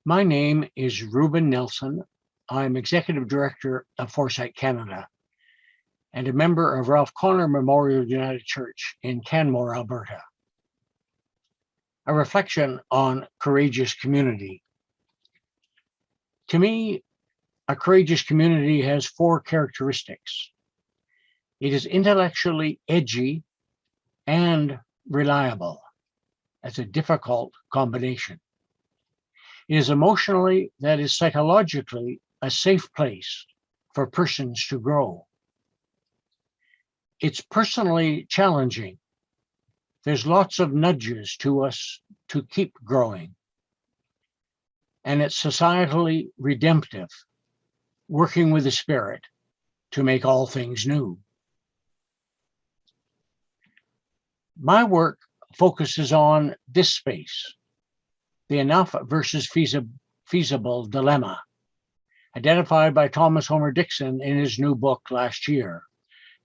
My name is Ruben Nelson. I'm Executive Director of Foresight Canada and a member of Ralph Connor Memorial United Church in Canmore, Alberta. A reflection on courageous community. To me, a courageous community has four characteristics. It is intellectually edgy and reliable. That's a difficult combination. It is emotionally, that is psychologically, a safe place for persons to grow. It's personally challenging. There's lots of nudges to us to keep growing. And it's societally redemptive, working with the Spirit to make all things new. My work focuses on this space, the enough versus feasible dilemma, identified by Thomas Homer Dixon in his new book last year,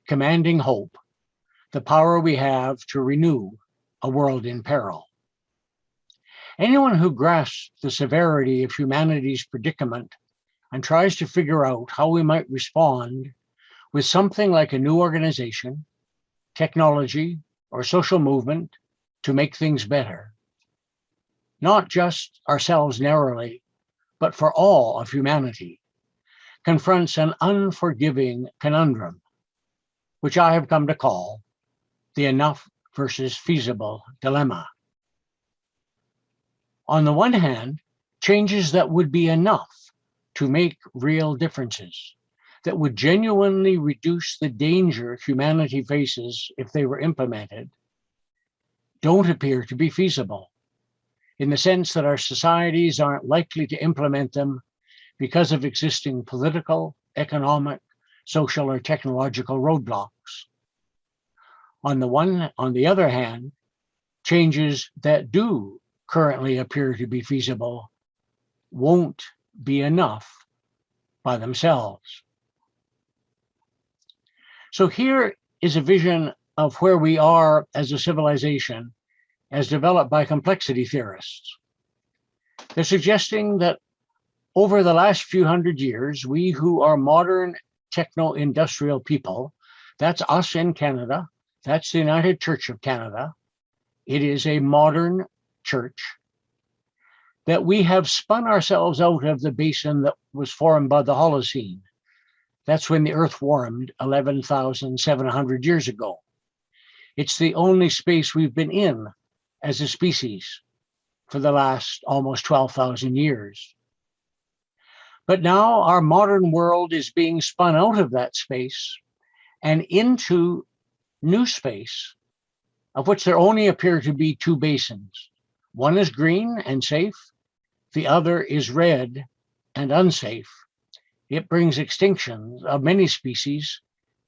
Commanding Hope, the Power We Have to Renew a World in Peril. Anyone who grasps the severity of humanity's predicament and tries to figure out how we might respond with something like a new organization, technology, or social movement to make things better, not just ourselves narrowly, but for all of humanity, confronts an unforgiving conundrum, which I have come to call the enough versus feasible dilemma. On the one hand, changes that would be enough to make real differences, that would genuinely reduce the danger humanity faces if they were implemented, don't appear to be feasible, in the sense that our societies aren't likely to implement them because of existing political, economic, social, or technological roadblocks. On the other hand, changes that do currently appear to be feasible won't be enough by themselves. So here is a vision of where we are as a civilization as developed by complexity theorists. They're suggesting that over the last few hundred years, we who are modern techno-industrial people, that's us in Canada, that's the United Church of Canada, it is a modern church, that we have spun ourselves out of the basin that was formed by the Holocene. That's when the earth warmed 11,700 years ago. It's the only space we've been in as a species for the last almost 12,000 years. But now our modern world is being spun out of that space and into new space, of which there only appear to be two basins. One is green and safe, the other is red and unsafe. It brings extinctions of many species,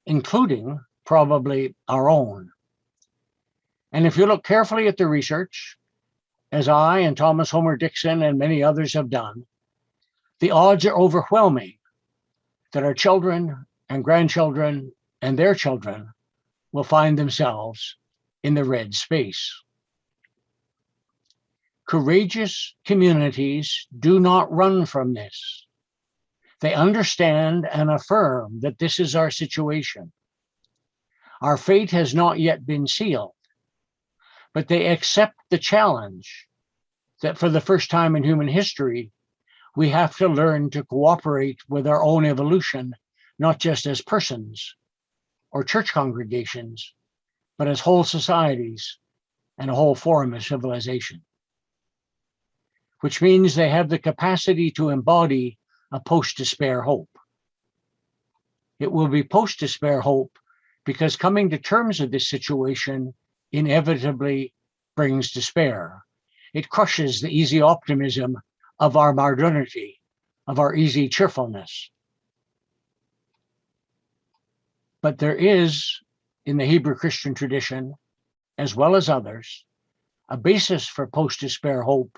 including probably our own. And if you look carefully at the research, as I and Thomas Homer Dixon and many others have done, the odds are overwhelming that our children and grandchildren and their children will find themselves in the red space. Courageous communities do not run from this. They understand and affirm that this is our situation. Our fate has not yet been sealed, but they accept the challenge that for the first time in human history, we have to learn to cooperate with our own evolution, not just as persons or church congregations, but as whole societies and a whole form of civilization, which means they have the capacity to embody a post-despair hope. It will be post-despair hope because coming to terms with this situation inevitably brings despair. It crushes the easy optimism of our modernity, of our easy cheerfulness. But there is, in the Hebrew Christian tradition, as well as others, a basis for post-despair hope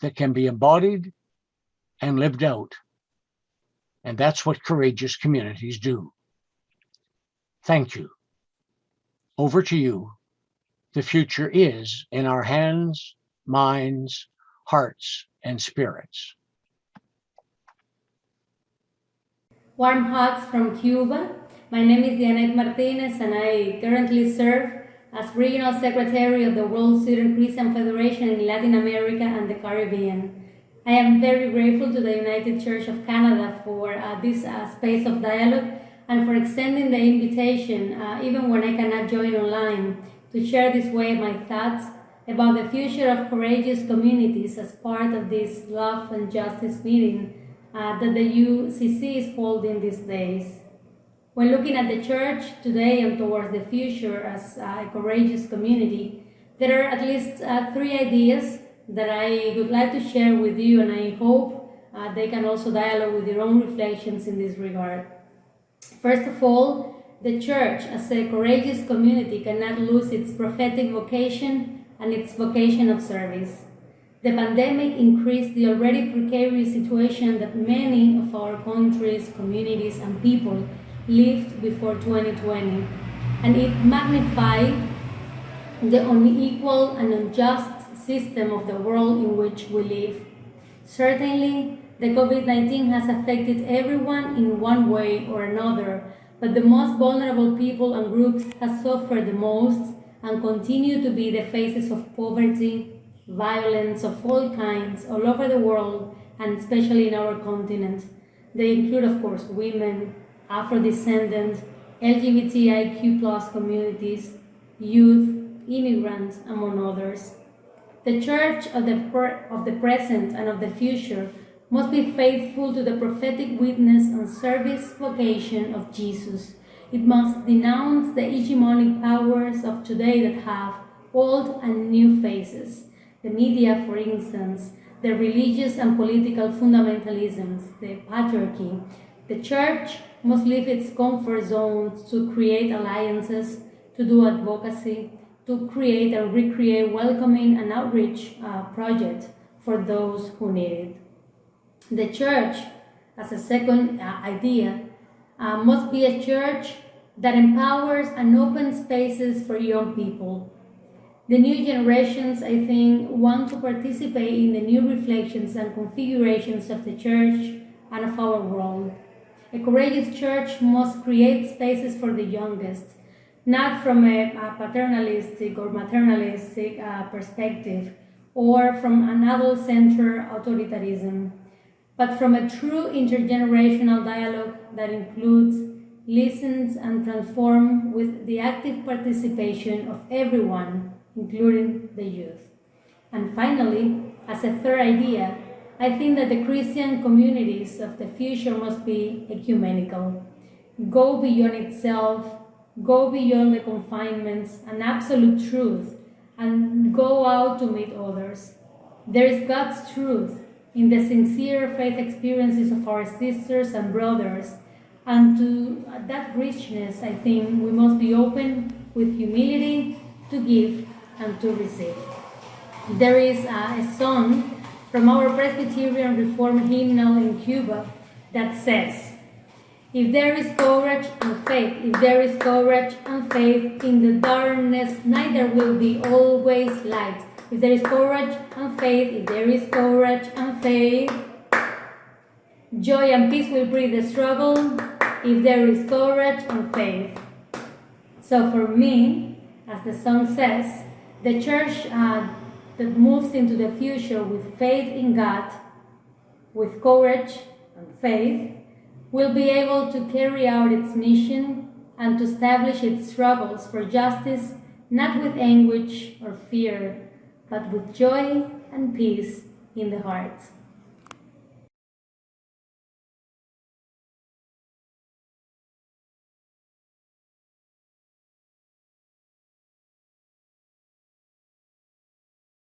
that can be embodied and lived out. And that's what courageous communities do. Thank you. Over to you. The future is in our hands, minds, hearts, and spirits. Warm hugs from Cuba. My name is Dianette Martinez and I currently serve as Regional Secretary of the World Student Christian Federation in Latin America and the Caribbean. I am very grateful to the United Church of Canada for this space of dialogue and for extending the invitation, even when I cannot join online, to share this way my thoughts about the future of courageous communities as part of this Love and Justice meeting that the UCC is holding these days. When looking at the church today and towards the future as a courageous community, there are at least 3 ideas that I would like to share with you, and I hope they can also dialogue with your own reflections in this regard. First of all, the church as a courageous community cannot lose its prophetic vocation and its vocation of service. The pandemic increased the already precarious situation that many of our countries, communities, and people lived before 2020, and it magnified the unequal and unjust system of the world in which we live. Certainly, the COVID-19 has affected everyone in one way or another, but the most vulnerable people and groups have suffered the most and continue to be the faces of poverty, violence of all kinds all over the world, and especially in our continent. They include, of course, women, Afro-descendant, LGBTIQ+ communities, youth, immigrants, among others. The church of the present and of the future must be faithful to the prophetic witness and service vocation of Jesus. It must denounce the hegemonic powers of today that have old and new faces. The media, for instance, the religious and political fundamentalisms, the patriarchy. The church must leave its comfort zones to create alliances, to do advocacy, to create and recreate welcoming and outreach projects for those who need it. The church, as a second idea, must be a church that empowers and opens spaces for young people. The new generations, I think, want to participate in the new reflections and configurations of the church and of our world. A courageous church must create spaces for the youngest, not from a paternalistic or maternalistic perspective or from an adult-centered authoritarianism, but from a true intergenerational dialogue that includes, listens, and transforms with the active participation of everyone, including the youth. And finally, as a third idea, I think that the Christian communities of the future must be ecumenical, go beyond itself, go beyond the confinements and absolute truth, and go out to meet others. There is God's truth in the sincere faith experiences of our sisters and brothers, and to that richness, I think, we must be open with humility to give and to receive. There is a song from our Presbyterian Reformed hymnal in Cuba that says, if there is courage and faith, if there is courage and faith, in the darkness night there will be always light. If there is courage and faith, if there is courage and faith, joy and peace will breed the struggle, if there is courage and faith. So for me, as the song says, the church that moves into the future with faith in God, with courage and faith, will be able to carry out its mission and to establish its struggles for justice, not with anguish or fear, but with joy and peace in the heart.